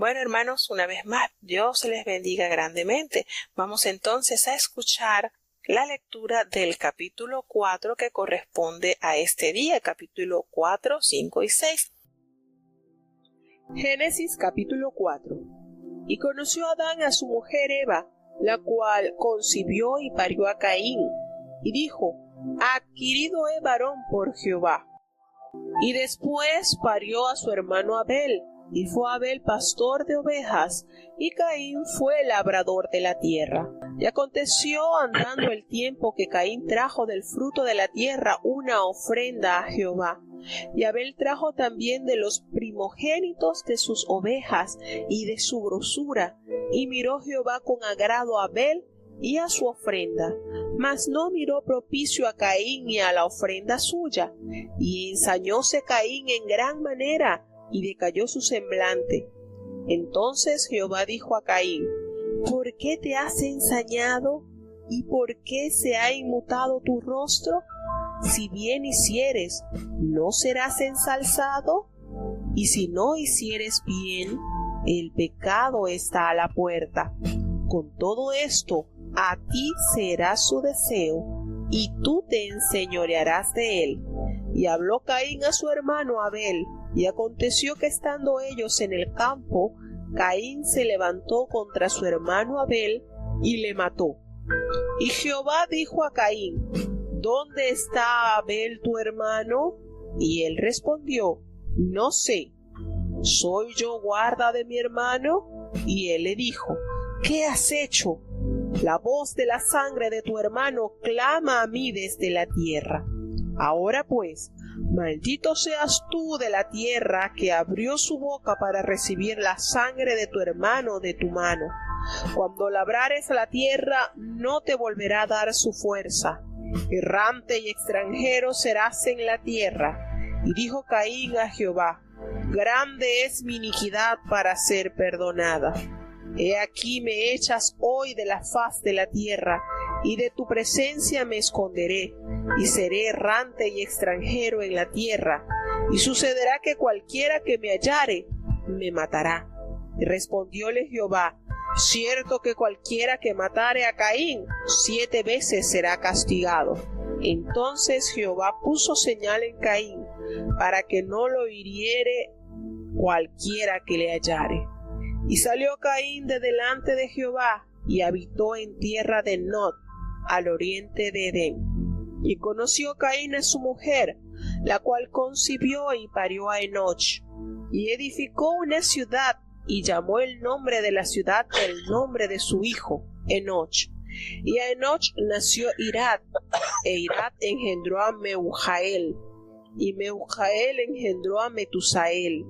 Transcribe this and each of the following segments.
Bueno, hermanos, una vez más, Dios les bendiga grandemente. Vamos entonces a escuchar la lectura del capítulo 4 que corresponde a este día, capítulo 4, 5 y 6. Génesis capítulo 4. Y conoció Adán a su mujer Eva, la cual concibió y parió a Caín, y dijo: adquirido he varón por Jehová. Y después parió a su hermano Abel, y fue Abel pastor de ovejas, y Caín fue labrador de la tierra. Y aconteció andando el tiempo que Caín trajo del fruto de la tierra una ofrenda a Jehová. Y Abel trajo también de los primogénitos de sus ovejas y de su grosura. Y miró Jehová con agrado a Abel y a su ofrenda, mas no miró propicio a Caín y a la ofrenda suya. Y ensañóse Caín en gran manera, y decayó su semblante. Entonces Jehová dijo a Caín: ¿por qué te has ensañado? ¿Y por qué se ha inmutado tu rostro? Si bien hicieres, ¿no serás ensalzado? Y si no hicieres bien, el pecado está a la puerta. Con todo esto, a ti será su deseo, y tú te enseñorearás de él. Y habló Caín a su hermano Abel, y aconteció que estando ellos en el campo, Caín se levantó contra su hermano Abel, y le mató. Y Jehová dijo a Caín: ¿dónde está Abel tu hermano? Y él respondió: no sé. ¿Soy yo guarda de mi hermano? Y él le dijo: ¿qué has hecho? La voz de la sangre de tu hermano clama a mí desde la tierra. Ahora pues, maldito seas tú de la tierra que abrió su boca para recibir la sangre de tu hermano de tu mano. Cuando labrares la tierra, no te volverá a dar su fuerza. Errante y extranjero serás en la tierra. Y dijo Caín a Jehová: grande es mi iniquidad para ser perdonada. He aquí me echas hoy de la faz de la tierra, y de tu presencia me esconderé, y seré errante y extranjero en la tierra, y sucederá que cualquiera que me hallare, me matará. Y respondióle Jehová: cierto que cualquiera que matare a Caín, 7 veces será castigado. Entonces Jehová puso señal en Caín, para que no lo hiriere cualquiera que le hallare. Y salió Caín de delante de Jehová, y habitó en tierra de Nod, al oriente de Edén. Y conoció Caín a su mujer, la cual concibió y parió a Enoch. Y edificó una ciudad, y llamó el nombre de la ciudad el nombre de su hijo, Enoch. Y a Enoch nació Irad, e Irad engendró a Meujael, y Meujael engendró a Metusael,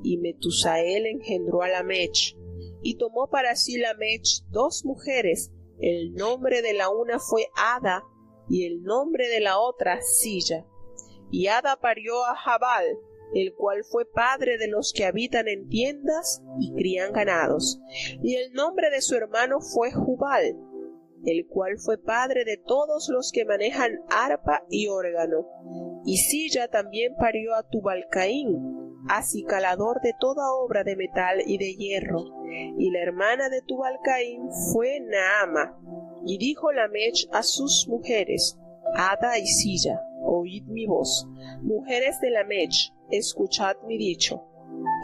y Metusael engendró a Lamech. Y tomó para sí Lamech 2 mujeres, el nombre de la una fue Ada, y el nombre de la otra Silla. Y Ada parió a Jabal, el cual fue padre de los que habitan en tiendas y crían ganados. Y el nombre de su hermano fue Jubal, el cual fue padre de todos los que manejan arpa y órgano. Y Silla también parió a Tubal-Caín, acicalador de toda obra de metal y de hierro. Y la hermana de Tubal-Caín fue Naama. Y dijo Lamech a sus mujeres, Ada y Silla: oíd mi voz. Mujeres de Lamech, escuchad mi dicho,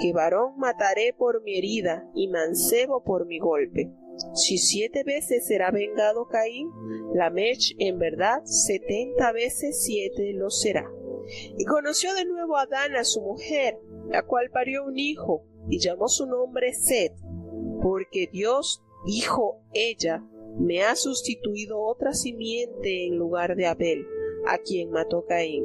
que varón mataré por mi herida, y mancebo por mi golpe. Si 7 veces será vengado Caín, Lamech en verdad 70 veces 7 lo será. Y conoció de nuevo Adán a su mujer, la cual parió un hijo, y llamó su nombre Set, porque Dios dijo ella: me ha sustituido otra simiente en lugar de Abel, a quien mató Caín.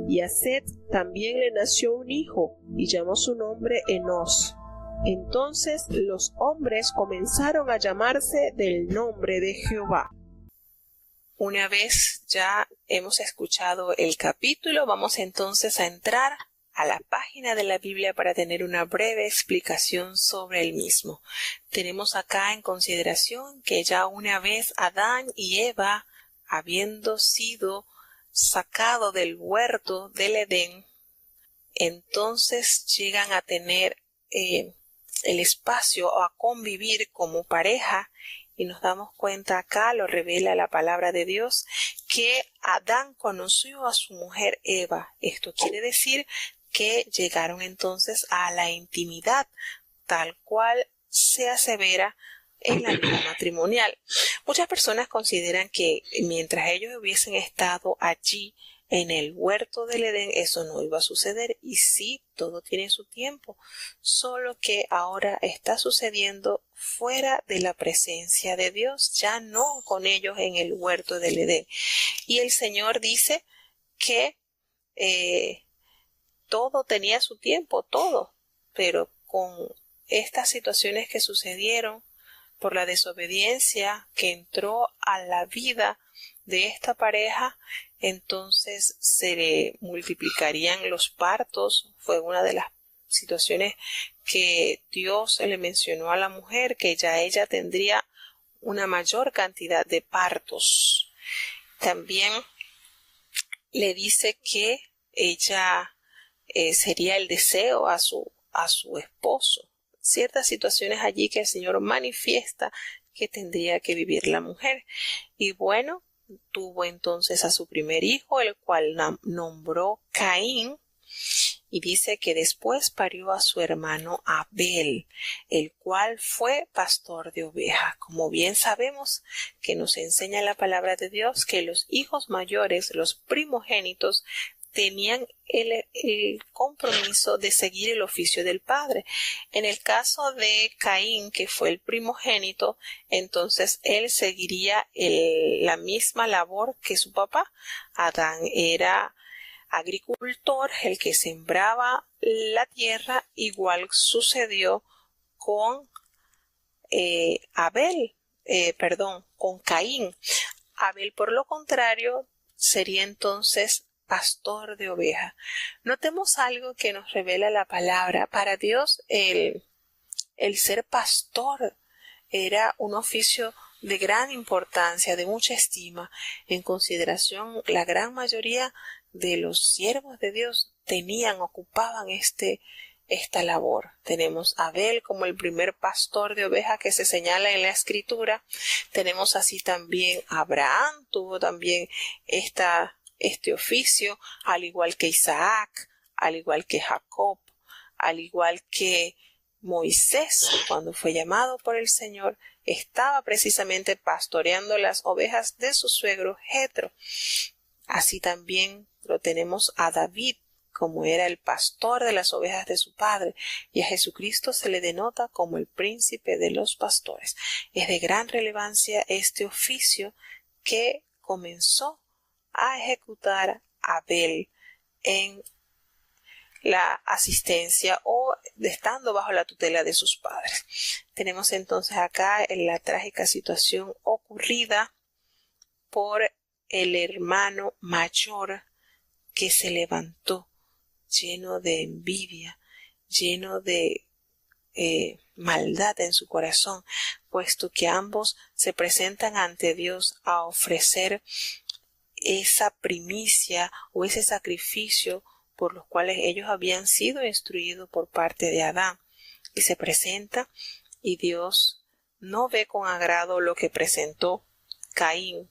Y a Set también le nació un hijo, y llamó su nombre Enos. Entonces los hombres comenzaron a llamarse del nombre de Jehová. Una vez ya hemos escuchado el capítulo, vamos entonces a entrar a la página de la Biblia para tener una breve explicación sobre el mismo. Tenemos acá en consideración que ya una vez Adán y Eva, habiendo sido sacados del huerto del Edén, entonces llegan a tener el espacio a convivir como pareja, y nos damos cuenta acá, lo revela la palabra de Dios, que Adán conoció a su mujer Eva. Esto quiere decir que llegaron entonces a la intimidad, tal cual se asevera en la vida matrimonial. Muchas personas consideran que mientras ellos hubiesen estado allí en el huerto del Edén, eso no iba a suceder. Y sí, todo tiene su tiempo, solo que ahora está sucediendo fuera de la presencia de Dios, ya no con ellos en el huerto del Edén. Y el Señor dice que todo tenía su tiempo, todo, pero con estas situaciones que sucedieron por la desobediencia que entró a la vida de esta pareja, entonces se le multiplicarían los partos. Fue una de las situaciones que Dios le mencionó a la mujer, que ya ella tendría una mayor cantidad de partos. También le dice que ella sería el deseo a su esposo. Ciertas situaciones allí que el Señor manifiesta que tendría que vivir la mujer. Y bueno, tuvo entonces a su primer hijo, el cual nombró Caín, y dice que después parió a su hermano Abel, el cual fue pastor de ovejas. Como bien sabemos que nos enseña la palabra de Dios que los hijos mayores, los primogénitos, tenían el compromiso de seguir el oficio del padre. En el caso de Caín, que fue el primogénito, entonces él seguiría la misma labor que su papá. Adán era agricultor, el que sembraba la tierra. Igual sucedió con con Caín. Abel, por lo contrario, sería entonces pastor de ovejas. Notemos algo que nos revela la palabra. Para Dios el ser pastor era un oficio de gran importancia, de mucha estima. En consideración, la gran mayoría de los siervos de Dios ocupaban esta labor. Tenemos a Abel como el primer pastor de ovejas que se señala en la Escritura. Tenemos así también a Abraham, tuvo también este oficio, al igual que Isaac, al igual que Jacob, al igual que Moisés, cuando fue llamado por el Señor, estaba precisamente pastoreando las ovejas de su suegro Jetro. Así también lo tenemos a David, como era el pastor de las ovejas de su padre, y a Jesucristo se le denota como el príncipe de los pastores. Es de gran relevancia este oficio que comenzó a ejecutar Abel en la asistencia o estando bajo la tutela de sus padres. Tenemos entonces acá la trágica situación ocurrida por el hermano mayor que se levantó lleno de envidia, lleno de maldad en su corazón, puesto que ambos se presentan ante Dios a ofrecer esa primicia o ese sacrificio por los cuales ellos habían sido instruidos por parte de Adán, y se presenta, y Dios no ve con agrado lo que presentó Caín,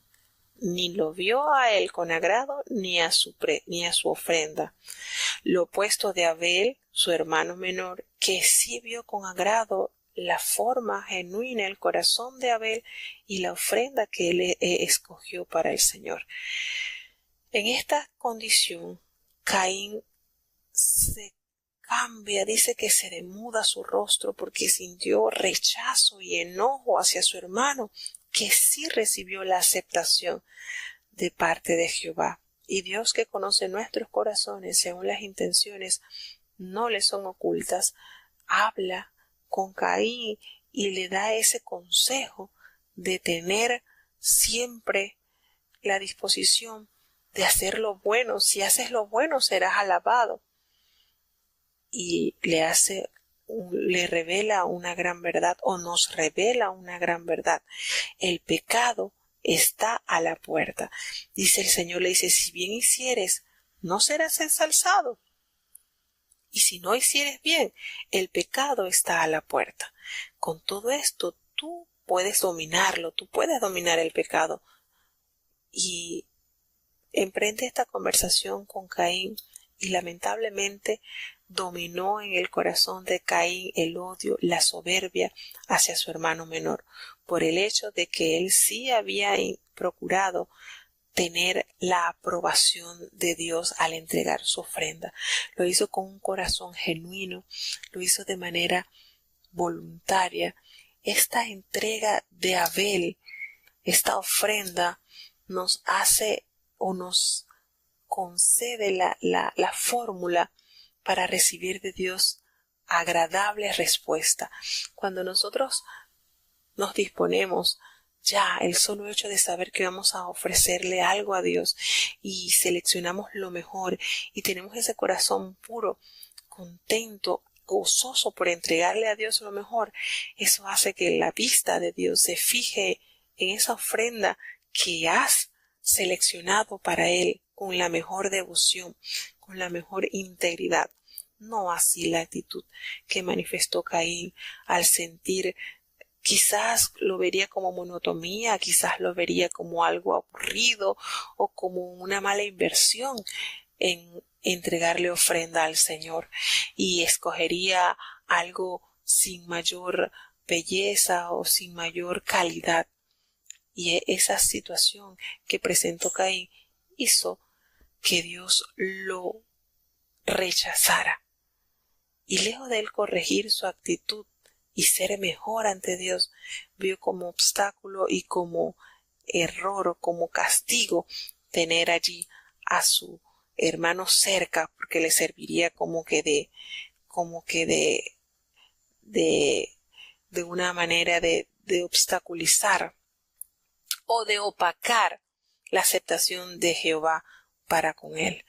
ni lo vio a él con agrado ni a su ofrenda. Lo opuesto de Abel, su hermano menor, que sí vio con agrado la forma genuina, el corazón de Abel y la ofrenda que él escogió para el Señor. En esta condición, Caín se cambia, dice que se demuda su rostro porque sintió rechazo y enojo hacia su hermano, que sí recibió la aceptación de parte de Jehová. Y Dios, que conoce nuestros corazones según las intenciones no le son ocultas, habla con Caín y le da ese consejo de tener siempre la disposición de hacer lo bueno. Si haces lo bueno serás alabado. Y le revela una gran verdad, o nos revela una gran verdad. El pecado está a la puerta. Dice el Señor, le dice, si bien hicieres, no serás ensalzado. Y si no hicieres bien, el pecado está a la puerta. Con todo esto, tú puedes dominarlo, tú puedes dominar el pecado. Y emprende esta conversación con Caín y lamentablemente dominó en el corazón de Caín el odio, la soberbia hacia su hermano menor, por el hecho de que él sí había procurado tener la aprobación de Dios al entregar su ofrenda. Lo hizo con un corazón genuino, lo hizo de manera voluntaria. Esta entrega de Abel, esta ofrenda, nos hace o nos concede la fórmula para recibir de Dios agradable respuesta. Cuando nosotros nos disponemos, ya el solo hecho de saber que vamos a ofrecerle algo a Dios y seleccionamos lo mejor y tenemos ese corazón puro, contento, gozoso por entregarle a Dios lo mejor, eso hace que la vista de Dios se fije en esa ofrenda que has seleccionado para Él con la mejor devoción, con la mejor integridad. No así la actitud que manifestó Caín al sentir. Quizás lo vería como monotonía, quizás lo vería como algo aburrido o como una mala inversión en entregarle ofrenda al Señor, y escogería algo sin mayor belleza o sin mayor calidad. Y esa situación que presentó Caín hizo que Dios lo rechazara. Y lejos de él corregir su actitud y ser mejor ante Dios, vio como obstáculo y como error o como castigo tener allí a su hermano cerca, porque le serviría como que de una manera de obstaculizar o de opacar la aceptación de Jehová para con él.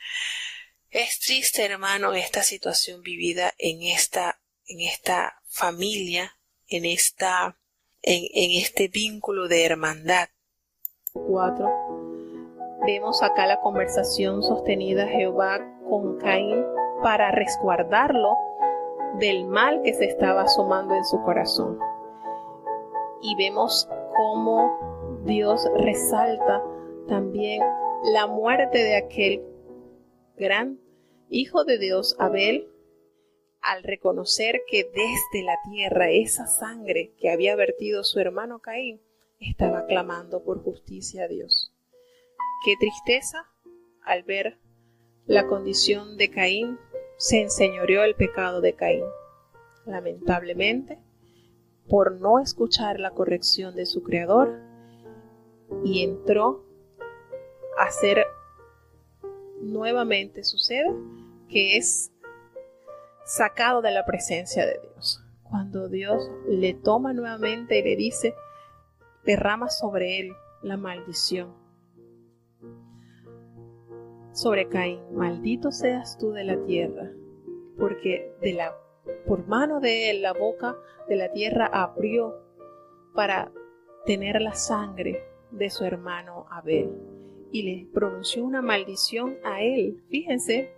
Es triste, hermano, esta situación vivida en esta familia, en este vínculo de hermandad. 4. Vemos acá la conversación sostenida Jehová con Caín para resguardarlo del mal que se estaba asomando en su corazón. Y vemos cómo Dios resalta también la muerte de aquel gran hijo de Dios, Abel, al reconocer que desde la tierra esa sangre que había vertido su hermano Caín estaba clamando por justicia a Dios. Qué tristeza al ver la condición de Caín, se enseñoreó el pecado de Caín. Lamentablemente, por no escuchar la corrección de su creador, y entró a hacer nuevamente, sucede que es sacado de la presencia de Dios. Cuando Dios le toma nuevamente y le dice, derrama sobre él la maldición. Sobre Caín, maldito seas tú de la tierra, porque por mano de él la boca de la tierra abrió para tener la sangre de su hermano Abel, y le pronunció una maldición a él. Fíjense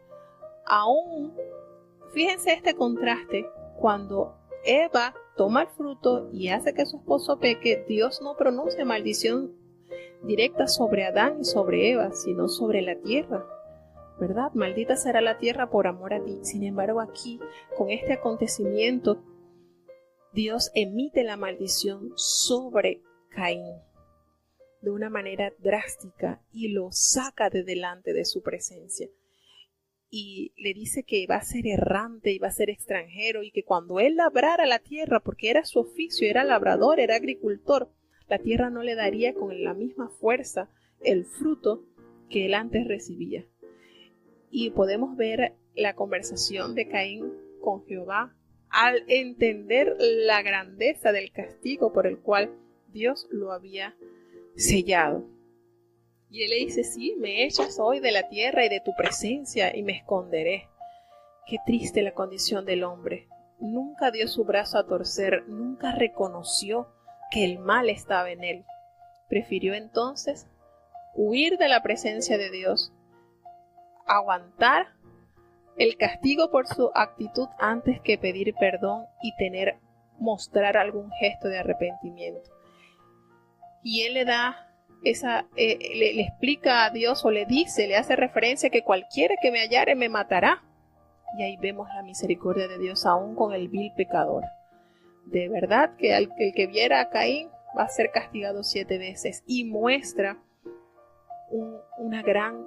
este contraste. Cuando Eva toma el fruto y hace que su esposo peque, Dios no pronuncia maldición directa sobre Adán y sobre Eva, sino sobre la tierra, ¿verdad? Maldita será la tierra por amor a ti. Sin embargo, aquí, con este acontecimiento, Dios emite la maldición sobre Caín de una manera drástica y lo saca de delante de su presencia. Y le dice que va a ser errante y va a ser extranjero, y que cuando él labrara la tierra, porque era su oficio, era labrador, era agricultor, la tierra no le daría con la misma fuerza el fruto que él antes recibía. Y podemos ver la conversación de Caín con Jehová al entender la grandeza del castigo por el cual Dios lo había sellado. Y él le dice, sí, me echas hoy de la tierra y de tu presencia y me esconderé. Qué triste la condición del hombre. Nunca dio su brazo a torcer, nunca reconoció que el mal estaba en él. Prefirió entonces huir de la presencia de Dios, aguantar el castigo por su actitud antes que pedir perdón y mostrar algún gesto de arrepentimiento. Y él le da le explica a Dios o le hace referencia que cualquiera que me hallare me matará. Y ahí vemos la misericordia de Dios aún con el vil pecador. De verdad que el que viera a Caín va a ser castigado 7 veces y muestra una gran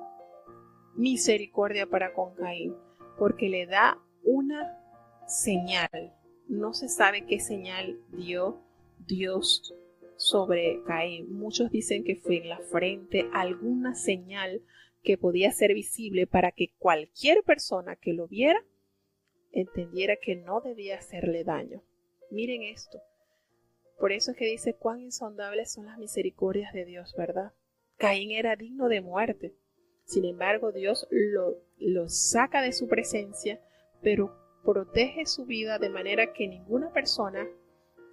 misericordia para con Caín, porque le da una señal. No se sabe qué señal dio Dios sobre Caín. Muchos dicen que fue en la frente, alguna señal que podía ser visible para que cualquier persona que lo viera entendiera que no debía hacerle daño. Miren esto. Por eso es que dice cuán insondables son las misericordias de Dios, ¿verdad? Caín era digno de muerte. Sin embargo, Dios lo saca de su presencia, pero protege su vida de manera que ninguna persona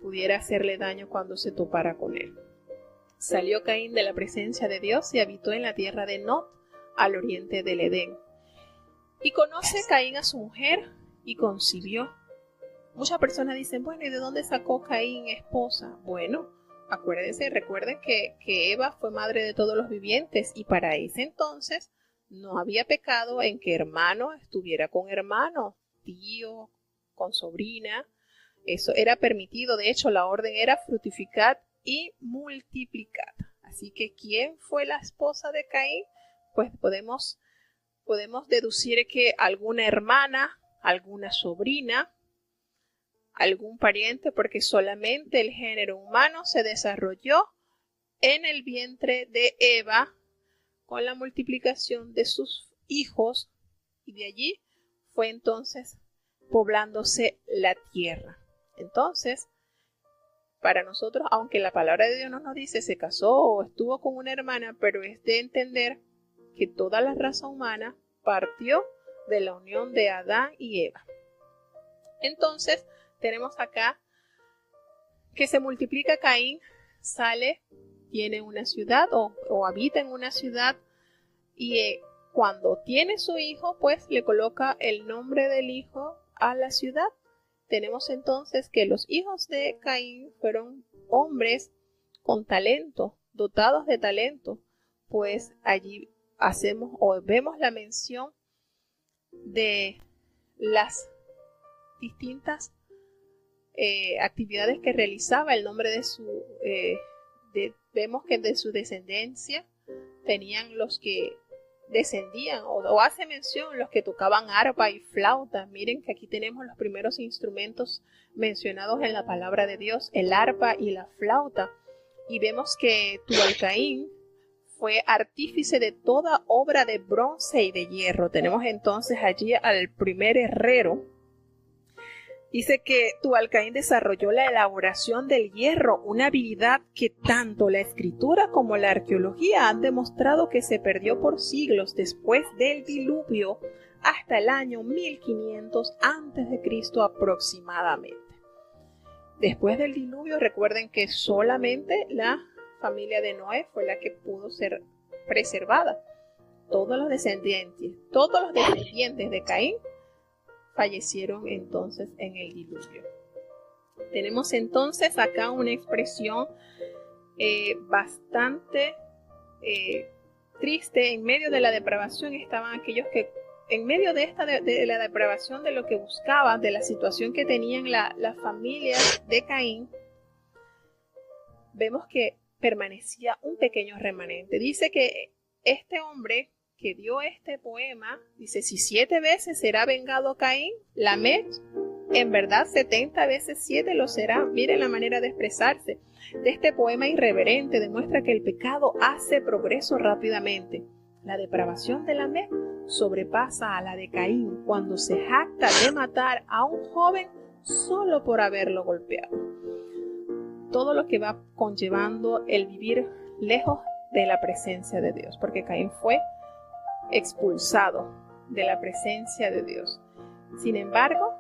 pudiera hacerle daño cuando se topara con él. Salió Caín de la presencia de Dios y habitó en la tierra de Nod, al oriente del Edén. Y conoce Caín a su mujer y concibió. Muchas personas dicen, bueno, ¿y de dónde sacó Caín esposa? Bueno, recuerden que Eva fue madre de todos los vivientes y para ese entonces no había pecado en que hermano estuviera con hermano, tío con sobrina. Eso era permitido. De hecho, la orden era fructificad y multiplicad. Así que, ¿quién fue la esposa de Caín? Pues podemos deducir que alguna hermana, alguna sobrina, algún pariente, porque solamente el género humano se desarrolló en el vientre de Eva con la multiplicación de sus hijos, y de allí fue entonces poblándose la tierra. Entonces, para nosotros, aunque la palabra de Dios no nos dice se casó o estuvo con una hermana, pero es de entender que toda la raza humana partió de la unión de Adán y Eva. Entonces, tenemos acá que se multiplica Caín, tiene una ciudad o habita en una ciudad y cuando tiene su hijo, pues le coloca el nombre del hijo a la ciudad. Tenemos entonces que los hijos de Caín fueron hombres con talento, dotados de talento, pues allí vemos la mención de las distintas actividades que realizaba. El nombre vemos que de su descendencia tenían los que descendían o hace mención los que tocaban arpa y flauta. Miren que aquí tenemos los primeros instrumentos mencionados en la palabra de Dios, el arpa y la flauta, y vemos que Tubal-Caín fue artífice de toda obra de bronce y de hierro. Tenemos entonces allí al primer herrero. Dice que Tubal-Caín desarrolló la elaboración del hierro, una habilidad que tanto la escritura como la arqueología han demostrado que se perdió por siglos después del diluvio hasta el año 1500 a.C. aproximadamente. Después del diluvio, recuerden que solamente la familia de Noé fue la que pudo ser preservada. Todos los descendientes de Caín fallecieron entonces en el diluvio. Tenemos entonces acá una expresión bastante triste. En medio de la depravación estaban aquellos que, en medio de la depravación, de lo que buscaban, de la situación que tenían las familias de Caín, vemos que permanecía un pequeño remanente. Dice que este hombre que dio este poema, dice, si 7 veces será vengado Caín, Lamech, en verdad 70 veces 7 lo será. Miren la manera de expresarse de este poema irreverente. Demuestra que el pecado hace progreso rápidamente. La depravación de Lamech sobrepasa a la de Caín cuando se jacta de matar a un joven solo por haberlo golpeado. Todo lo que va conllevando el vivir lejos de la presencia de Dios, porque Caín fue expulsado de la presencia de Dios. Sin embargo,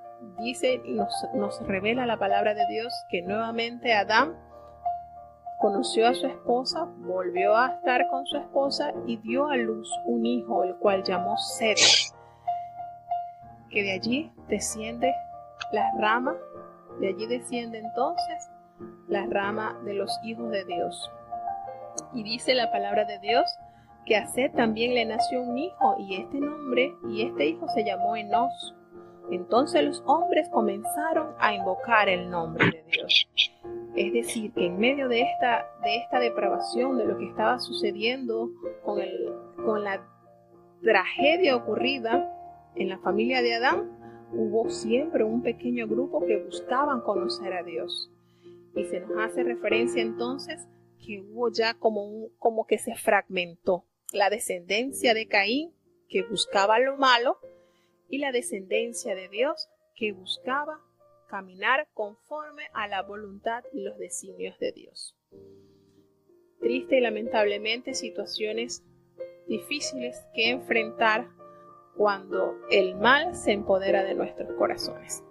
nos revela la palabra de Dios que nuevamente Adán conoció a su esposa, volvió a estar con su esposa y dio a luz un hijo, el cual llamó Set. que de allí desciende la rama, de allí desciende entonces la rama de los hijos de Dios. Y dice la palabra de Dios que a Set también le nació un hijo, y este hijo se llamó Enos. Entonces los hombres comenzaron a invocar el nombre de Dios. Es decir, que en medio de esta depravación, de lo que estaba sucediendo con la tragedia ocurrida en la familia de Adán, hubo siempre un pequeño grupo que buscaban conocer a Dios. Y se nos hace referencia entonces que hubo ya como que se fragmentó la descendencia de Caín, que buscaba lo malo, y la descendencia de Dios, que buscaba caminar conforme a la voluntad y los designios de Dios. Triste y lamentablemente situaciones difíciles que enfrentar cuando el mal se empodera de nuestros corazones.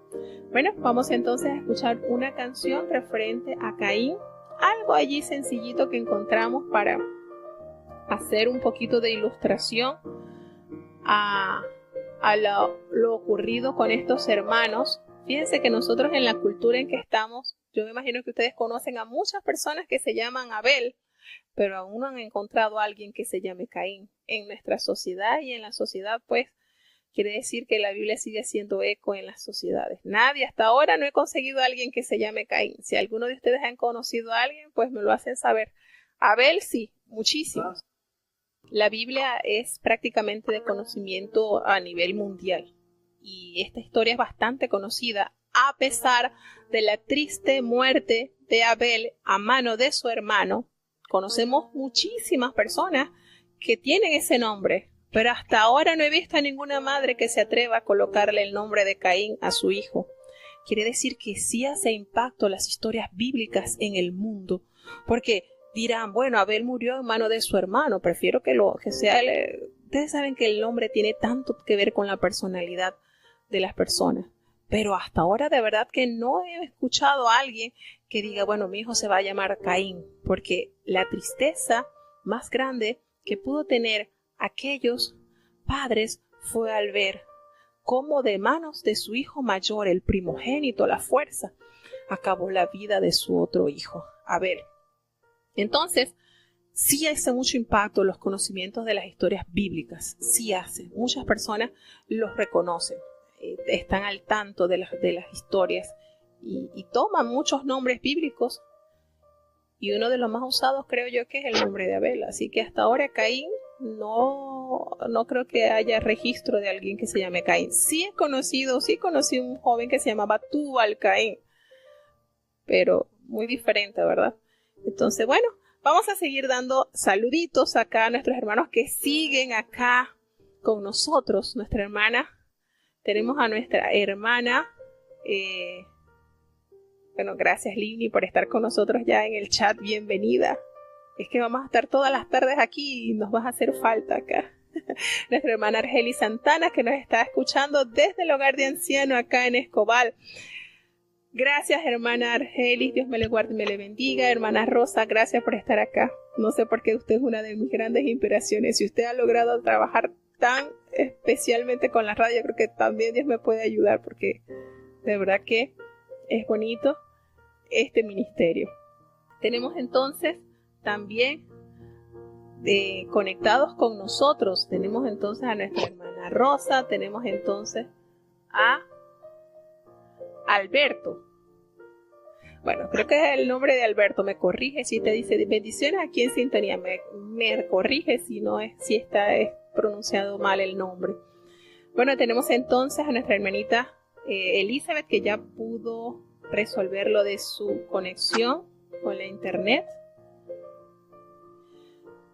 Bueno, vamos entonces a escuchar una canción referente a Caín, algo allí sencillito que encontramos para hacer un poquito de ilustración a lo ocurrido con estos hermanos. Fíjense que nosotros en la cultura en que estamos, yo me imagino que ustedes conocen a muchas personas que se llaman Abel, pero aún no han encontrado a alguien que se llame Caín. En nuestra sociedad y en la sociedad, pues, quiere decir que la Biblia sigue haciendo eco en las sociedades. Nadie, hasta ahora no he conseguido a alguien que se llame Caín. Si alguno de ustedes han conocido a alguien, pues me lo hacen saber. Abel sí, muchísimos. La Biblia es prácticamente de conocimiento a nivel mundial. Y esta historia es bastante conocida, a pesar de la triste muerte de Abel a mano de su hermano. Conocemos muchísimas personas que tienen ese nombre, pero hasta ahora no he visto a ninguna madre que se atreva a colocarle el nombre de Caín a su hijo. Quiere decir que sí hace impacto las historias bíblicas en el mundo, porque dirán, bueno, Abel murió en mano de su hermano, prefiero que sea él. Ustedes saben que el nombre tiene tanto que ver con la personalidad de las personas, pero hasta ahora de verdad que no he escuchado a alguien que diga, bueno, mi hijo se va a llamar Caín, porque la tristeza más grande que pudo tener aquellos padres fue al ver cómo de manos de su hijo mayor, el primogénito, la fuerza, acabó la vida de su otro hijo, Abel. Entonces, sí hace mucho impacto los conocimientos de las historias bíblicas, sí hace. Muchas personas los reconocen, están al tanto de las historias y toman muchos nombres bíblicos, y uno de los más usados creo yo que es el nombre de Abel. Así que hasta ahora Caín no creo que haya registro de alguien que se llame Caín. Sí conocí un joven que se llamaba Tubal Caín, pero muy diferente, ¿verdad? Entonces, bueno, vamos a seguir dando saluditos acá a nuestros hermanos que siguen acá con nosotros. Tenemos a nuestra hermana, gracias Livni por estar con nosotros ya en el chat, bienvenida. Es que vamos a estar todas las tardes aquí y nos vas a hacer falta acá. Nuestra hermana Argelis Santana, que nos está escuchando desde el hogar de anciano acá en Escobal. Gracias, hermana Argelis, Dios me le guarde y me le bendiga. Hermana Rosa, gracias por estar acá. No sé por qué usted es una de mis grandes inspiraciones. Si usted ha logrado trabajar tan especialmente con la radio, creo que también Dios me puede ayudar, porque de verdad que es bonito este ministerio. Tenemos entonces también conectados con nosotros, tenemos entonces a nuestra hermana Rosa, tenemos entonces a Alberto. Bueno, creo que es el nombre de Alberto, me corrige si te dice bendiciones aquí en sintonía, me corrige si está pronunciado mal el nombre. Bueno, tenemos entonces a nuestra hermanita Elizabeth, que ya pudo resolver lo de su conexión con la internet.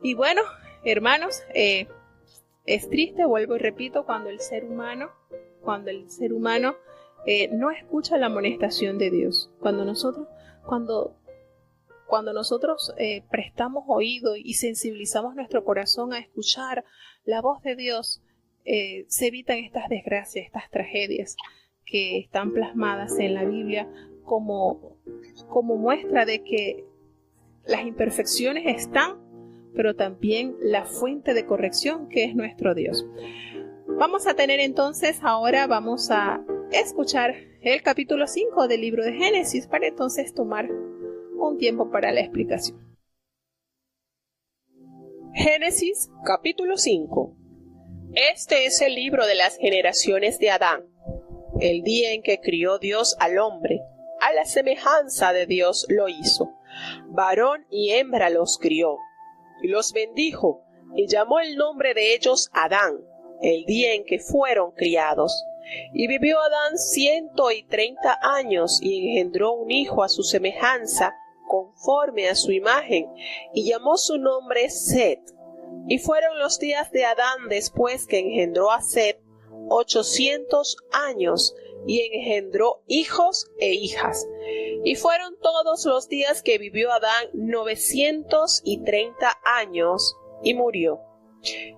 Y bueno, hermanos, es triste, vuelvo y repito, cuando el ser humano no escucha la amonestación de Dios. Cuando nosotros prestamos oído y sensibilizamos nuestro corazón a escuchar la voz de Dios, se evitan estas desgracias, estas tragedias que están plasmadas en la Biblia como muestra de que las imperfecciones están, pero también la fuente de corrección que es nuestro Dios. Vamos a tener entonces, ahora vamos a escuchar el capítulo 5 del libro de Génesis para entonces tomar un tiempo para la explicación. Génesis capítulo 5. Este es el libro de las generaciones de Adán, el día en que crió Dios al hombre, a la semejanza de Dios lo hizo. Varón y hembra los crió, y los bendijo, y llamó el nombre de ellos Adán, el día en que fueron criados. Y vivió Adán 130 años, y engendró un hijo a su semejanza, conforme a su imagen, y llamó su nombre Set. Y fueron los días de Adán después que engendró a Set 800 años, y engendró hijos e hijas. Y fueron todos los días que vivió Adán 930 años, y murió.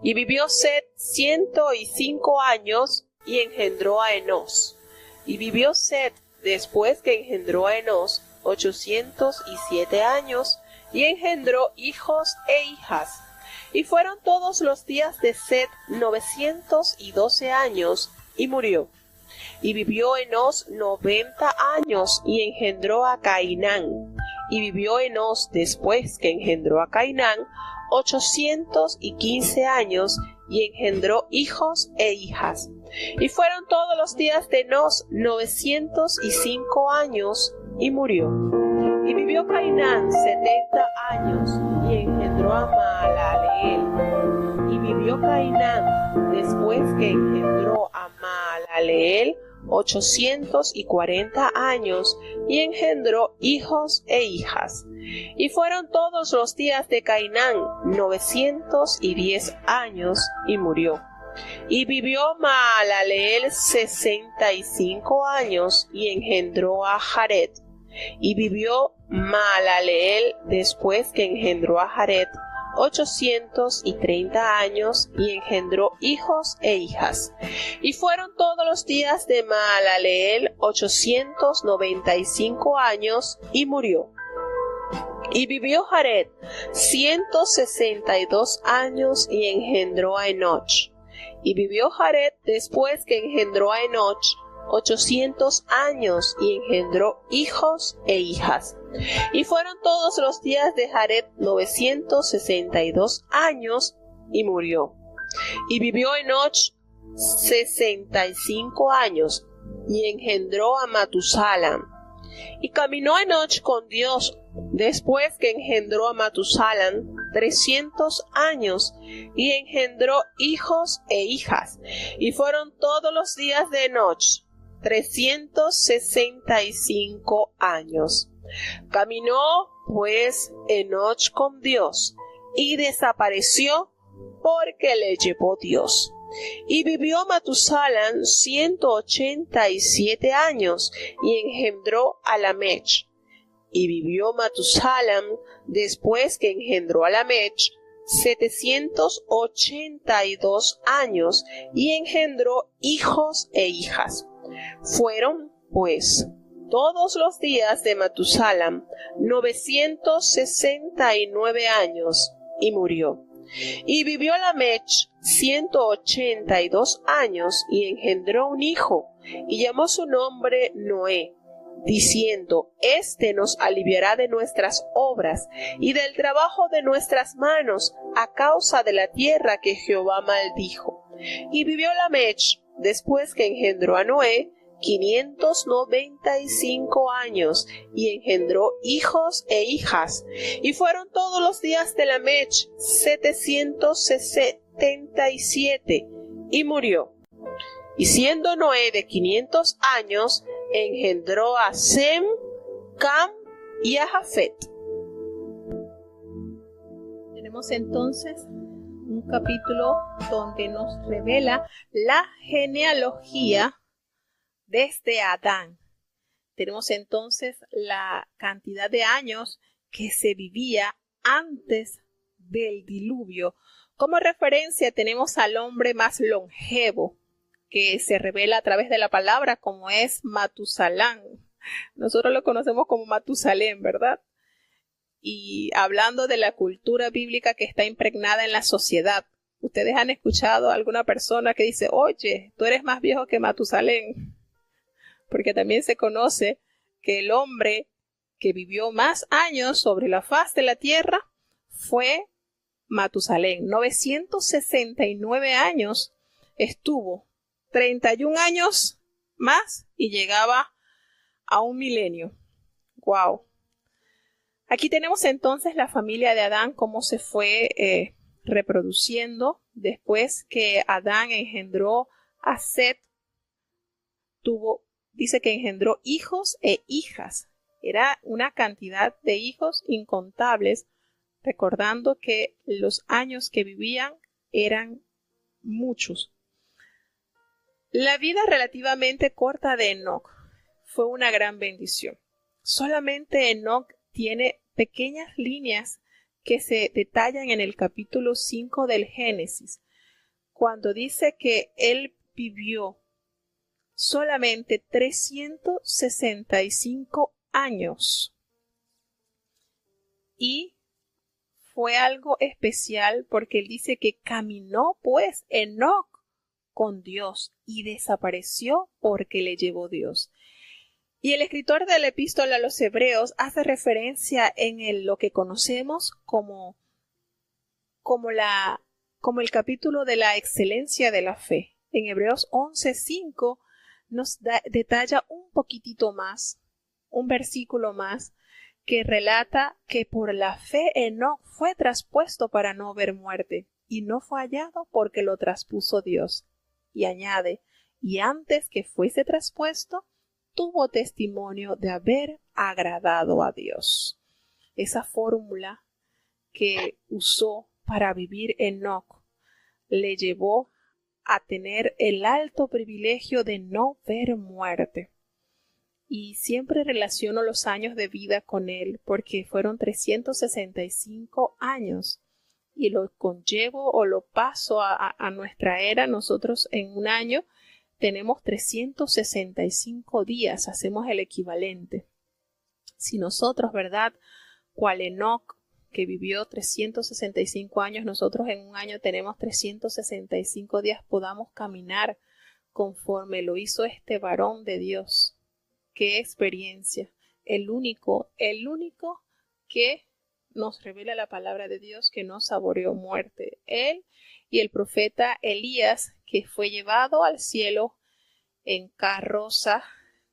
Y vivió Set 105 años, y engendró a Enós. Y vivió Set después que engendró a Enós 807 años, y engendró hijos e hijas. Y fueron todos los días de Set 912 años, y murió. Y vivió Enós 90 años, y engendró a Cainán. Y vivió Enós después que engendró a Cainán 815 años, y engendró hijos e hijas. Y fueron todos los días de Enós 905 años, y murió. Y vivió Cainán 70 años, y engendró a Mahalaleel. Y vivió Cainán después que engendró a Mahalaleel 840 años, y engendró hijos e hijas. Y fueron todos los días de Cainán 910 años, y murió. Y vivió Mahalaleel 65 años, y engendró a Jared. Y vivió Mahalaleel después que engendró a Jared 830 años, y engendró hijos e hijas. Y fueron todos los días de Mahalaleel 895 años, y murió. Y vivió Jared 162 años, y engendró a Enoch. Y vivió Jared después que engendró a Enoch 800 años, y engendró hijos e hijas. Y fueron todos los días de Jared 962 años, y murió. Y vivió Enoch 65 años, y engendró a Matusalam. Y caminó Enoch con Dios después que engendró a Matusalam 300 años, y engendró hijos e hijas. Y fueron todos los días de Enoch 365 años. Caminó pues Enoch con Dios, y desapareció porque le llevó Dios. Y vivió Matusalam 187 años, y engendró a Lamech. Y vivió Matusalam después que engendró a Lamech 782 años, y engendró hijos e hijas. Fueron, pues, todos los días de Matusalam 969 años, y murió. Y vivió Lamech 182 años, y engendró un hijo, y llamó su nombre Noé, diciendo: Este nos aliviará de nuestras obras y del trabajo de nuestras manos, a causa de la tierra que Jehová maldijo. Y vivió Lamech después que engendró a Noé 595 años, y engendró hijos e hijas. Y fueron todos los días de Lamech 777, y murió. Y siendo Noé de 500 años, engendró a Sem, Cam y a Jafet. Tenemos entonces un capítulo donde nos revela la genealogía desde Adán. Tenemos entonces la cantidad de años que se vivía antes del diluvio. Como referencia tenemos al hombre más longevo, que se revela a través de la palabra, como es Matusalam. Nosotros lo conocemos como Matusalén, ¿verdad? Y hablando de la cultura bíblica que está impregnada en la sociedad, Ustedes han escuchado a alguna persona que dice, oye, tú eres más viejo que Matusalén, porque también se conoce que el hombre que vivió más años sobre la faz de la tierra fue Matusalén. 969 años estuvo, 31 años más y llegaba a un milenio. ¡Wow! Aquí tenemos entonces la familia de Adán, cómo se fue reproduciendo después que Adán engendró a Set. Dice que engendró hijos e hijas. Era una cantidad de hijos incontables, recordando que los años que vivían eran muchos. La vida relativamente corta de Enoc fue una gran bendición. Solamente Enoc tiene pequeñas líneas que se detallan en el capítulo 5 del Génesis, cuando dice que él vivió solamente 365 años. Y fue algo especial porque él dice que caminó pues Enoc con Dios y desapareció porque le llevó Dios. Y el escritor de la epístola a los Hebreos hace referencia en lo que conocemos como el capítulo de la excelencia de la fe. En Hebreos 11:5 nos detalla un poquitito más, un versículo más, que relata que por la fe Enoc fue traspuesto para no ver muerte, y no fue hallado porque lo traspuso Dios. Y añade, y antes que fuese traspuesto, tuvo testimonio de haber agradado a Dios. Esa fórmula que usó para vivir Enoc le llevó a tener el alto privilegio de no ver muerte. Y siempre relaciono los años de vida con él porque fueron 365 años y lo conllevo o lo paso a nuestra era. Nosotros en un año tenemos 365 días, hacemos el equivalente. Si nosotros, ¿verdad? Cual Enoc, que vivió 365 años, nosotros en un año tenemos 365 días, podamos caminar conforme lo hizo este varón de Dios. ¡Qué experiencia! El único que nos revela la palabra de Dios, que no saboreó muerte. Él y el profeta Elías, que fue llevado al cielo en carroza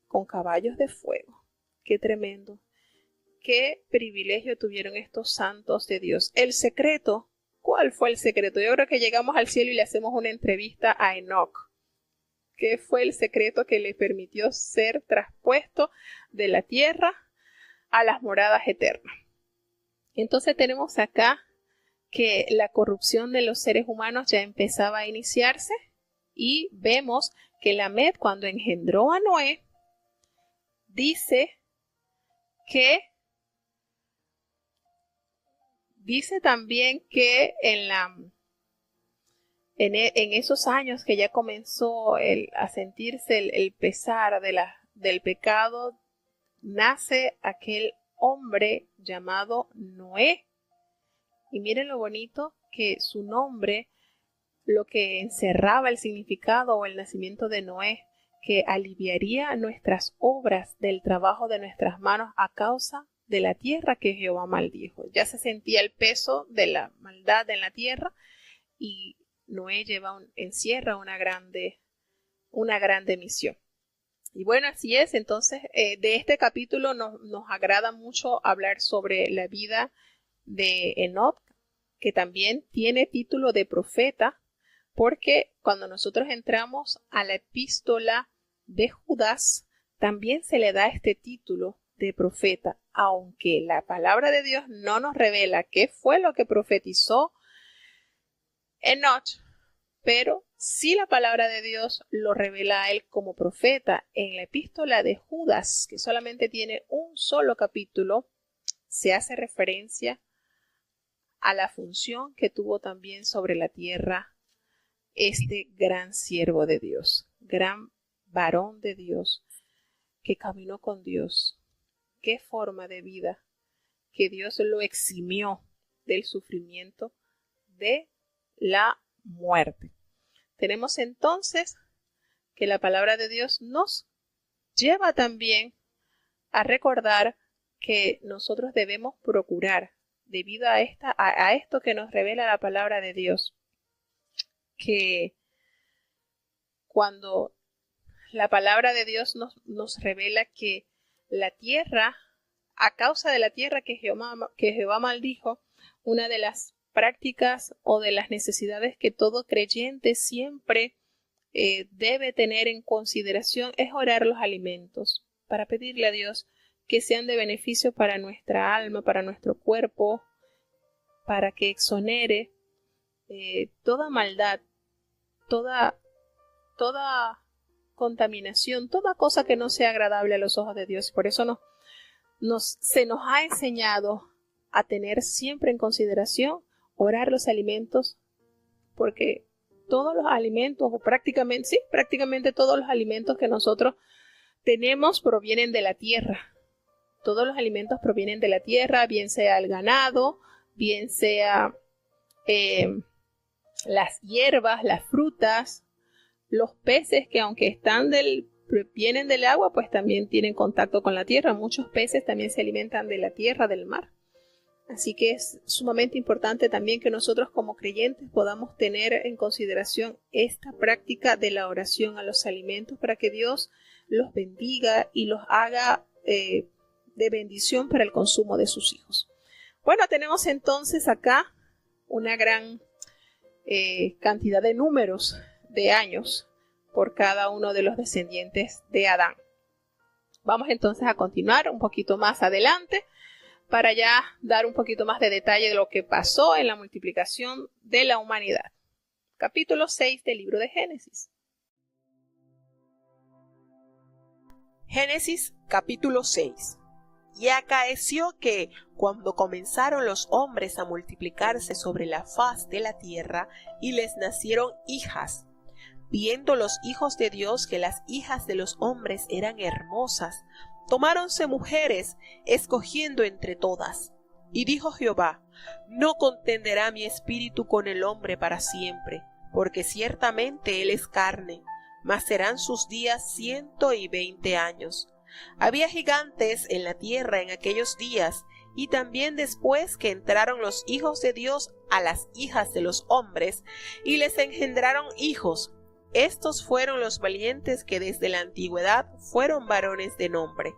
con caballos de fuego. ¡Qué tremendo! ¡Qué privilegio tuvieron estos santos de Dios! El secreto, ¿cuál fue el secreto? Yo creo que llegamos al cielo y le hacemos una entrevista a Enoc. ¿Qué fue el secreto que le permitió ser traspuesto de la tierra a las moradas eternas? Entonces tenemos acá que la corrupción de los seres humanos ya empezaba a iniciarse y vemos que Lamed, cuando engendró a Noé, dice también que en esos años que ya comenzó a sentirse el pesar del pecado, nace aquel hombre llamado Noé. Y miren lo bonito que su nombre, lo que encerraba el significado o el nacimiento de Noé, que aliviaría nuestras obras del trabajo de nuestras manos a causa de la tierra que Jehová maldijo. Ya se sentía el peso de la maldad en la tierra y Noé encierra una grande misión. Y bueno, así es. Entonces, de este capítulo nos agrada mucho hablar sobre la vida de Enoc, que también tiene título de profeta, porque cuando nosotros entramos a la epístola de Judas, también se le da este título de profeta, aunque la palabra de Dios no nos revela qué fue lo que profetizó Enoc, pero sí la palabra de Dios lo revela a él como profeta. En la epístola de Judas, que solamente tiene un solo capítulo, se hace referencia a la función que tuvo también sobre la tierra este gran siervo de Dios, gran varón de Dios, que caminó con Dios. Qué forma de vida, que Dios lo eximió del sufrimiento, de la muerte. Tenemos entonces que la palabra de Dios nos lleva también a recordar que nosotros debemos procurar, debido a esto que nos revela la palabra de Dios, que cuando la palabra de Dios nos revela que la tierra, a causa de la tierra que Jehová maldijo, una de las prácticas o de las necesidades que todo creyente siempre debe tener en consideración es orar los alimentos, para pedirle a Dios que sean de beneficio para nuestra alma, para nuestro cuerpo, para que exonere toda maldad, toda contaminación, toda cosa que no sea agradable a los ojos de Dios. Por eso se nos ha enseñado a tener siempre en consideración orar los alimentos, porque todos los alimentos, o prácticamente todos los alimentos que nosotros tenemos provienen de la tierra. Todos los alimentos provienen de la tierra, bien sea el ganado, bien sea las hierbas, las frutas, los peces que aunque vienen del agua, pues también tienen contacto con la tierra. Muchos peces también se alimentan de la tierra, del mar. Así que es sumamente importante también que nosotros como creyentes podamos tener en consideración esta práctica de la oración a los alimentos para que Dios los bendiga y los haga de bendición para el consumo de sus hijos. Bueno, tenemos entonces acá una gran cantidad de números de años por cada uno de los descendientes de Adán. Vamos entonces a continuar un poquito más adelante para ya dar un poquito más de detalle de lo que pasó en la multiplicación de la humanidad. Capítulo 6 del libro de Génesis. Génesis capítulo 6. Y acaeció que, cuando comenzaron los hombres a multiplicarse sobre la faz de la tierra, y les nacieron hijas, viendo los hijos de Dios que las hijas de los hombres eran hermosas, tomáronse mujeres, escogiendo entre todas. Y dijo Jehová: no contenderá mi espíritu con el hombre para siempre, porque ciertamente él es carne, mas serán sus días 120 años. Había gigantes en la tierra en aquellos días, y también después que entraron los hijos de Dios a las hijas de los hombres, y les engendraron hijos. Estos fueron los valientes que desde la antigüedad fueron varones de nombre.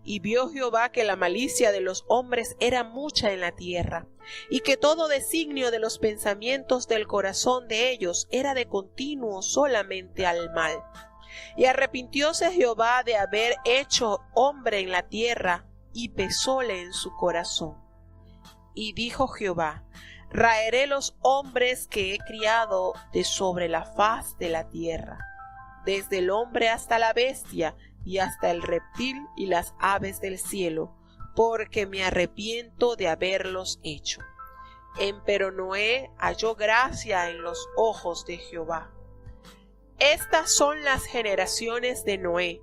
Y vio Jehová que la malicia de los hombres era mucha en la tierra, y que todo designio de los pensamientos del corazón de ellos era de continuo solamente al mal. Y arrepintióse Jehová de haber hecho hombre en la tierra, y pesóle en su corazón. Y dijo Jehová: raeré los hombres que he criado de sobre la faz de la tierra, desde el hombre hasta la bestia, y hasta el reptil y las aves del cielo, porque me arrepiento de haberlos hecho. Empero Noé halló gracia en los ojos de Jehová. Estas son las generaciones de Noé.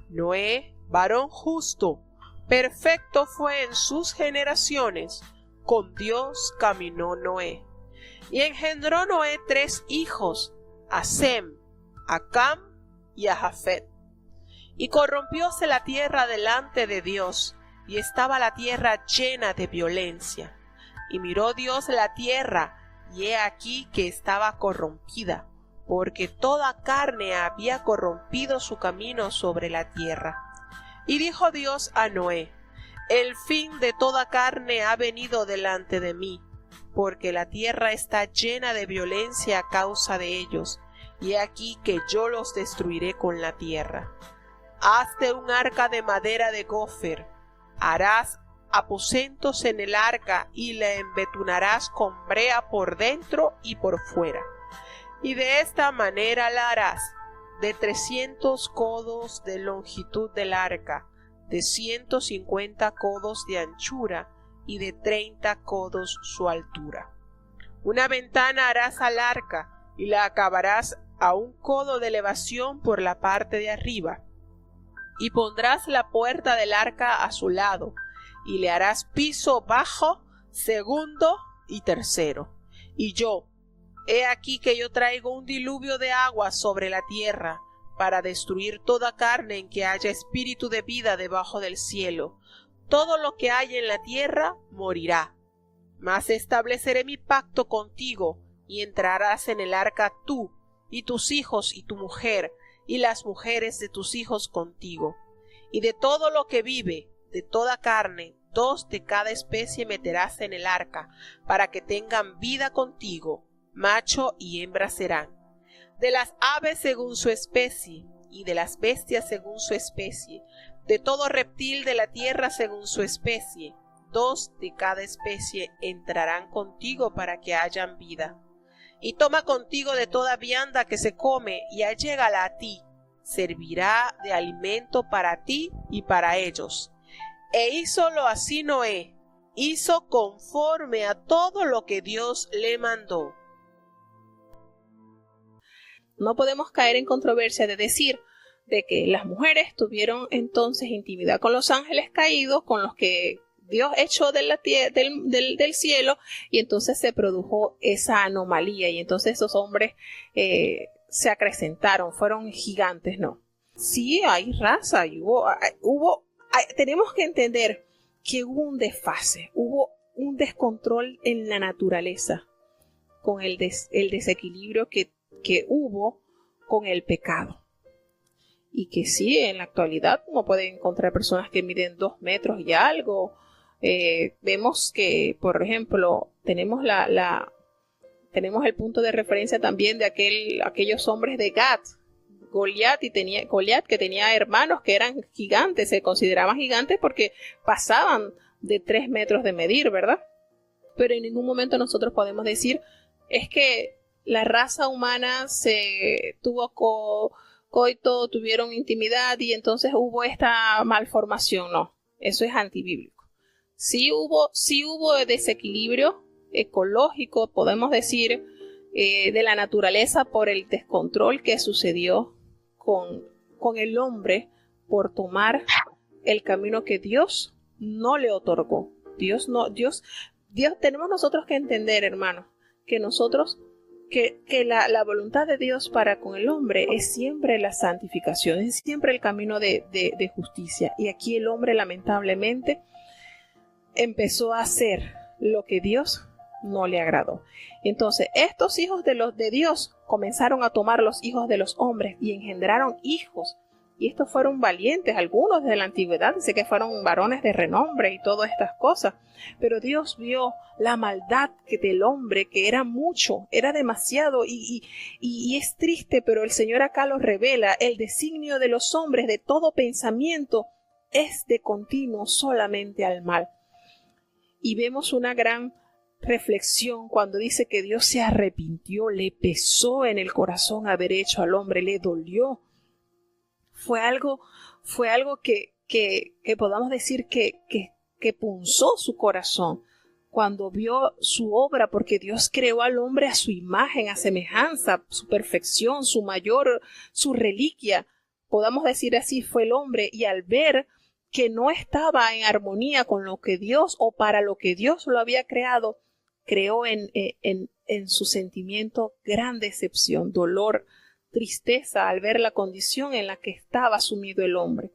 Noé, varón justo, perfecto fue en sus generaciones. Con Dios caminó Noé. Y engendró Noé 3 hijos, a Sem, a Cam y a Jafet. Y corrompióse la tierra delante de Dios, y estaba la tierra llena de violencia. Y miró Dios la tierra, y he aquí que estaba corrompida, porque toda carne había corrompido su camino sobre la tierra. Y dijo Dios a Noé: el fin de toda carne ha venido delante de mí, porque la tierra está llena de violencia a causa de ellos, y he aquí que yo los destruiré con la tierra. Hazte un arca de madera de gofer, harás aposentos en el arca y la embetunarás con brea por dentro y por fuera. Y de esta manera la harás, de 300 codos de longitud del arca, de 150 codos de anchura y de 30 codos su altura. Una ventana harás al arca y la acabarás a 1 codo de elevación por la parte de arriba. Y pondrás la puerta del arca a su lado, y le harás piso bajo, segundo y tercero. Y yo, He aquí que yo traigo un diluvio de agua sobre la tierra, para destruir toda carne en que haya espíritu de vida debajo del cielo. Todo lo que hay en la tierra morirá. Mas estableceré mi pacto contigo, y entrarás en el arca tú, y tus hijos y tu mujer, y las mujeres de tus hijos contigo. Y de todo lo que vive, de toda carne, 2 de cada especie meterás en el arca, para que tengan vida contigo, macho y hembra serán. De las aves según su especie, y de las bestias según su especie, de todo reptil de la tierra según su especie, 2 de cada especie entrarán contigo para que hayan vida. Y toma contigo de toda vianda que se come, y allégala a ti, servirá de alimento para ti y para ellos. E hízolo así Noé, hizo conforme a todo lo que Dios le mandó. No podemos caer en controversia de decir de que las mujeres tuvieron entonces intimidad con los ángeles caídos, con los que Dios echó de del cielo, y entonces se produjo esa anomalía, y entonces esos hombres se acrecentaron, fueron gigantes, ¿no? Sí, hay raza, y tenemos que entender que hubo un desfase, hubo un descontrol en la naturaleza, con el desequilibrio que hubo con el pecado. Y que sí, en la actualidad uno puede encontrar personas que miden 2 metros y algo. Vemos que, por ejemplo, tenemos tenemos el punto de referencia también de aquellos hombres de Gat, Goliat que tenía hermanos que eran gigantes, se consideraban gigantes porque pasaban de 3 metros de medir, ¿verdad? Pero en ningún momento nosotros podemos decir es que la raza humana se tuvo coito, tuvieron intimidad y entonces hubo esta malformación. No, eso es antibíblico. Sí hubo desequilibrio ecológico, podemos decir, de la naturaleza por el descontrol que sucedió con el hombre por tomar el camino que Dios no le otorgó. Dios, tenemos nosotros que entender, hermanos, que la voluntad de Dios para con el hombre es siempre la santificación, es siempre el camino de justicia. Y aquí el hombre lamentablemente empezó a hacer lo que Dios no le agradó. Entonces estos hijos de Dios comenzaron a tomar los hijos de los hombres y engendraron hijos. Y estos fueron valientes, algunos de la antigüedad, dice que fueron varones de renombre y todas estas cosas. Pero Dios vio la maldad del hombre, que era mucho, era demasiado, y es triste, pero el Señor acá lo revela. El designio de los hombres, de todo pensamiento, es de continuo solamente al mal. Y vemos una gran reflexión cuando dice que Dios se arrepintió, le pesó en el corazón haber hecho al hombre, le dolió. Fue algo que podamos decir que punzó su corazón cuando vio su obra, porque Dios creó al hombre a su imagen, a semejanza, su perfección, su reliquia, podamos decir así, fue el hombre, y al ver que no estaba en armonía con lo que Dios o para lo que Dios lo había creado, creó en su sentimiento gran decepción, dolor, tristeza al ver la condición en la que estaba sumido el hombre.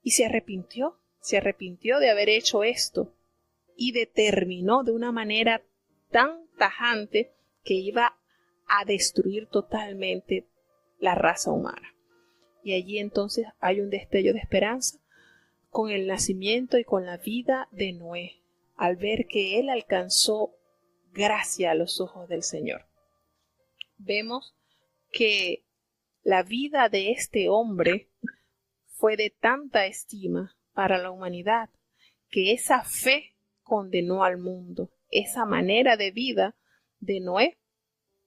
Y se arrepintió de haber hecho esto y determinó de una manera tan tajante que iba a destruir totalmente la raza humana. Y allí entonces hay un destello de esperanza con el nacimiento y con la vida de Noé, al ver que él alcanzó gracia a los ojos del Señor. Vemos que la vida de este hombre fue de tanta estima para la humanidad que esa fe condenó al mundo. Esa manera de vida de Noé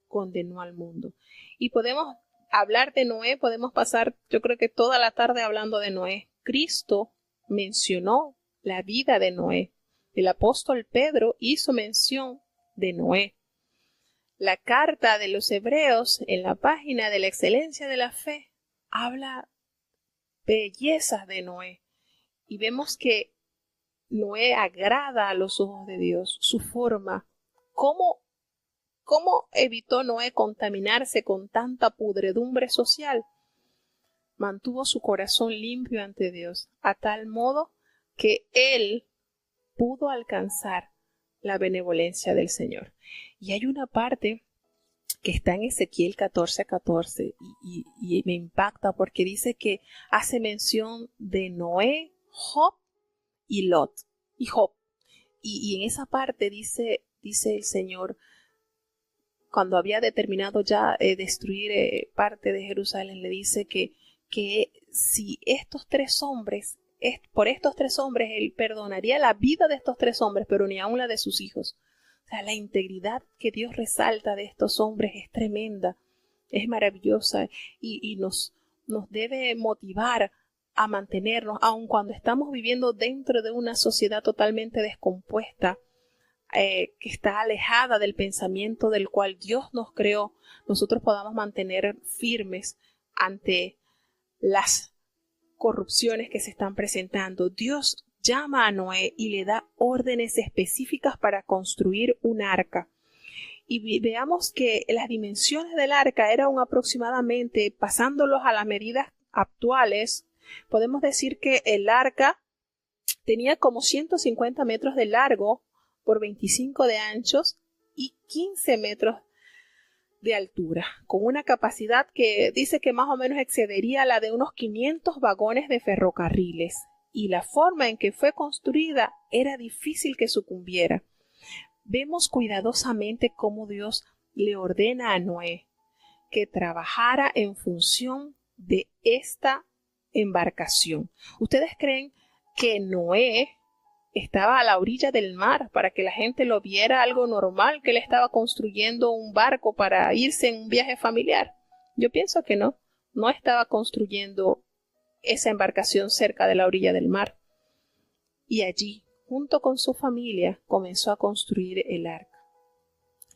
condenó al mundo. Y podemos hablar de Noé, podemos pasar yo creo que toda la tarde hablando de Noé. Cristo mencionó la vida de Noé. El apóstol Pedro hizo mención de Noé. La carta de los Hebreos, en la página de la excelencia de la fe, habla bellezas de Noé. Y vemos que Noé agrada a los ojos de Dios, su forma, cómo ¿Cómo evitó Noé contaminarse con tanta pudredumbre social? Mantuvo su corazón limpio ante Dios, a tal modo que él pudo alcanzar la benevolencia del Señor. Y hay una parte que está en Ezequiel 14:14 y me impacta porque dice que hace mención de Noé, Job y Lot y Job. Y en esa parte dice el Señor, cuando había determinado ya destruir parte de Jerusalén, le dice que si estos tres hombres, por estos tres hombres, él perdonaría la vida de estos tres hombres, pero ni aun la de sus hijos. O sea, la integridad que Dios resalta de estos hombres es tremenda, es maravillosa y nos debe motivar a mantenernos, aun cuando estamos viviendo dentro de una sociedad totalmente descompuesta, que está alejada del pensamiento del cual Dios nos creó, nosotros podamos mantener firmes ante las corrupciones que se están presentando. Dios llama a Noé y le da órdenes específicas para construir un arca. Y veamos que las dimensiones del arca eran aproximadamente, pasándolos a las medidas actuales, podemos decir que el arca tenía como 150 metros de largo por 25 de anchos y 15 metros de altura, con una capacidad que dice que más o menos excedería la de unos 500 vagones de ferrocarriles, y la forma en que fue construida era difícil que sucumbiera. Vemos cuidadosamente cómo Dios le ordena a Noé que trabajara en función de esta embarcación. ¿Ustedes creen que Noé estaba a la orilla del mar para que la gente lo viera algo normal, que él estaba construyendo un barco para irse en un viaje familiar? Yo pienso que no estaba construyendo esa embarcación cerca de la orilla del mar. Y allí, junto con su familia, comenzó a construir el arca.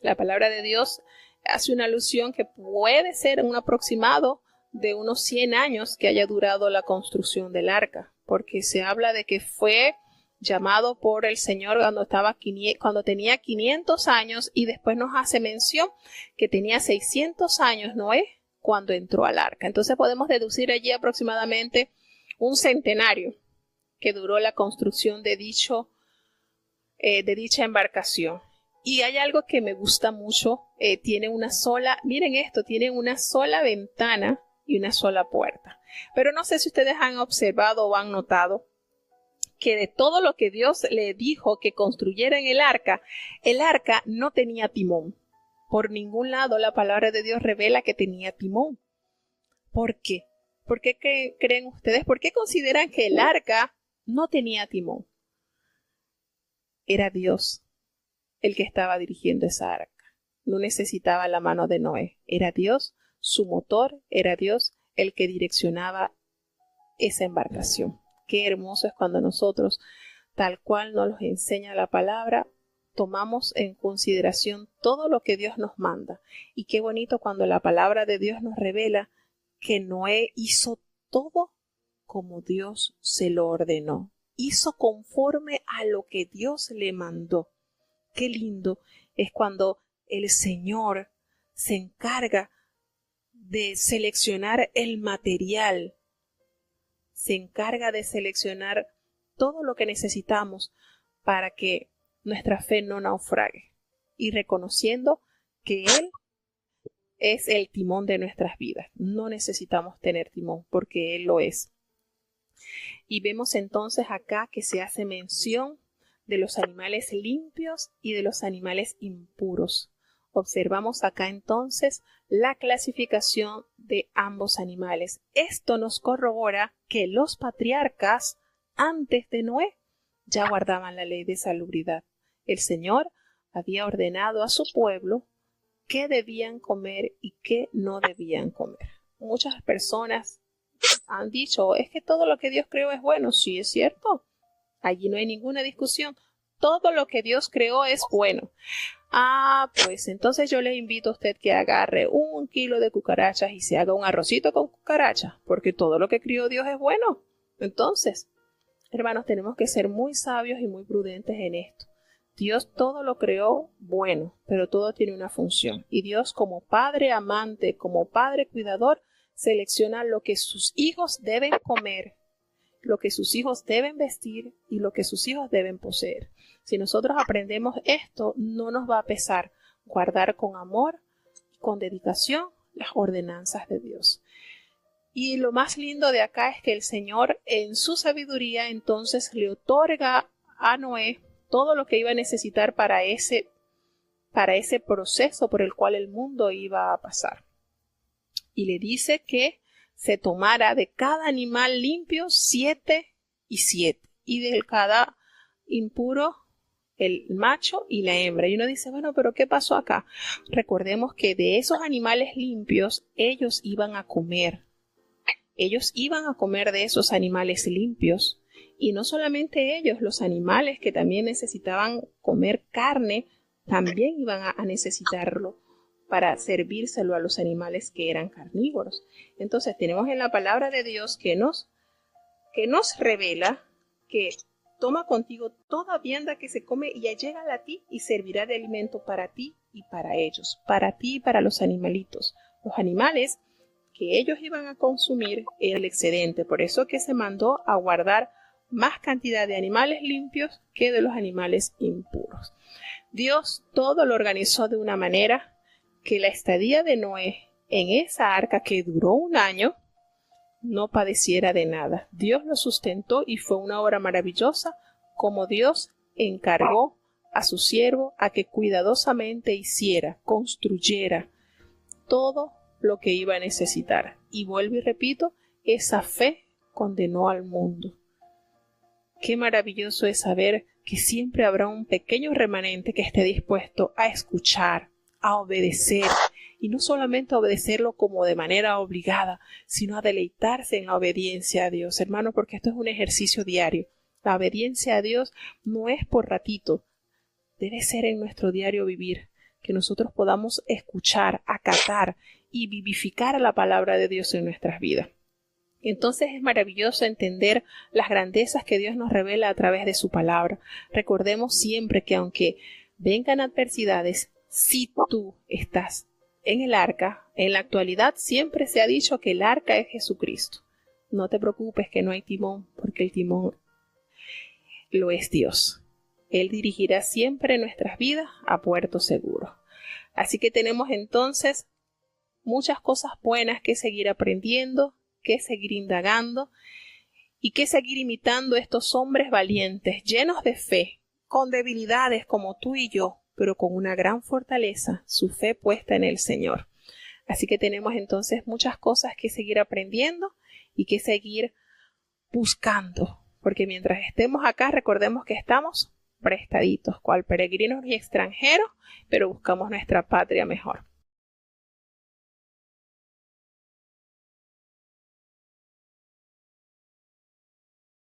La palabra de Dios hace una alusión que puede ser un aproximado de unos 100 años que haya durado la construcción del arca, porque se habla de que fue llamado por el Señor cuando tenía 500 años, y después nos hace mención que tenía 600 años Noé cuando entró al arca. Entonces podemos deducir allí aproximadamente un centenario que duró la construcción de dicha embarcación. Y hay algo que me gusta mucho, tiene una sola ventana y una sola puerta. Pero no sé si ustedes han observado o han notado que de todo lo que Dios le dijo que construyera en el arca no tenía timón. Por ningún lado la palabra de Dios revela que tenía timón. ¿Por qué? ¿Por qué creen ustedes? ¿Por qué consideran que el arca no tenía timón? Era Dios el que estaba dirigiendo esa arca. No necesitaba la mano de Noé. Era Dios, su motor, era Dios el que direccionaba esa embarcación. Qué hermoso es cuando nosotros, tal cual nos los enseña la palabra, tomamos en consideración todo lo que Dios nos manda. Y qué bonito cuando la palabra de Dios nos revela que Noé hizo todo como Dios se lo ordenó. Hizo conforme a lo que Dios le mandó. Qué lindo es cuando el Señor se encarga de seleccionar el material, se encarga de seleccionar todo lo que necesitamos para que nuestra fe no naufrague, y reconociendo que Él es el timón de nuestras vidas. No necesitamos tener timón porque Él lo es. Y vemos entonces acá que se hace mención de los animales limpios y de los animales impuros. Observamos acá entonces la clasificación de ambos animales. Esto nos corrobora que los patriarcas antes de Noé ya guardaban la ley de salubridad. El Señor había ordenado a su pueblo qué debían comer y qué no debían comer. Muchas personas han dicho, es que todo lo que Dios creó es bueno. Sí, es cierto. Allí no hay ninguna discusión. Todo lo que Dios creó es bueno. Pues entonces yo le invito a usted que agarre 1 kilo de cucarachas y se haga un arrocito con cucarachas, porque todo lo que crió Dios es bueno. Entonces, hermanos, tenemos que ser muy sabios y muy prudentes en esto. Dios todo lo creó bueno, pero todo tiene una función. Y Dios, como padre amante, como padre cuidador, selecciona lo que sus hijos deben comer, lo que sus hijos deben vestir y lo que sus hijos deben poseer. Si nosotros aprendemos esto, no nos va a pesar guardar con amor y con dedicación las ordenanzas de Dios. Y lo más lindo de acá es que el Señor, en su sabiduría, entonces le otorga a Noé todo lo que iba a necesitar para ese proceso por el cual el mundo iba a pasar. Y le dice que se tomara de cada animal limpio 7 y 7, y de cada impuro el macho y la hembra. Y uno dice, bueno, pero ¿qué pasó acá? Recordemos que de esos animales limpios ellos iban a comer. Ellos iban a comer de esos animales limpios. Y no solamente ellos, los animales que también necesitaban comer carne, también iban a necesitarlo para servírselo a los animales que eran carnívoros. Entonces tenemos en la palabra de Dios que nos revela que toma contigo toda vianda que se come y llega a ti y servirá de alimento para ti y para ellos, para ti y para los animalitos. Los animales que ellos iban a consumir era el excedente, por eso que se mandó a guardar más cantidad de animales limpios que de los animales impuros. Dios todo lo organizó de una manera que la estadía de Noé en esa arca que duró 1 año no padeciera de nada. Dios lo sustentó y fue una obra maravillosa, como Dios encargó a su siervo a que cuidadosamente hiciera, construyera todo lo que iba a necesitar. Y vuelvo y repito, esa fe condenó al mundo. Qué maravilloso es saber que siempre habrá un pequeño remanente que esté dispuesto a escuchar, a obedecer, y no solamente a obedecerlo como de manera obligada, sino a deleitarse en la obediencia a Dios, hermano, porque esto es un ejercicio diario. La obediencia a Dios no es por ratito, debe ser en nuestro diario vivir, que nosotros podamos escuchar, acatar y vivificar la palabra de Dios en nuestras vidas. Entonces es maravilloso entender las grandezas que Dios nos revela a través de su palabra. Recordemos siempre que aunque vengan adversidades, si tú estás en el arca, en la actualidad siempre se ha dicho que el arca es Jesucristo. No te preocupes que no hay timón, porque el timón lo es Dios. Él dirigirá siempre nuestras vidas a puerto seguro. Así que tenemos entonces muchas cosas buenas que seguir aprendiendo, que seguir indagando y que seguir imitando a estos hombres valientes, llenos de fe, con debilidades como tú y yo, pero con una gran fortaleza, su fe puesta en el Señor. Así que tenemos entonces muchas cosas que seguir aprendiendo y que seguir buscando, porque mientras estemos acá recordemos que estamos prestaditos, cual peregrinos y extranjeros, pero buscamos nuestra patria mejor.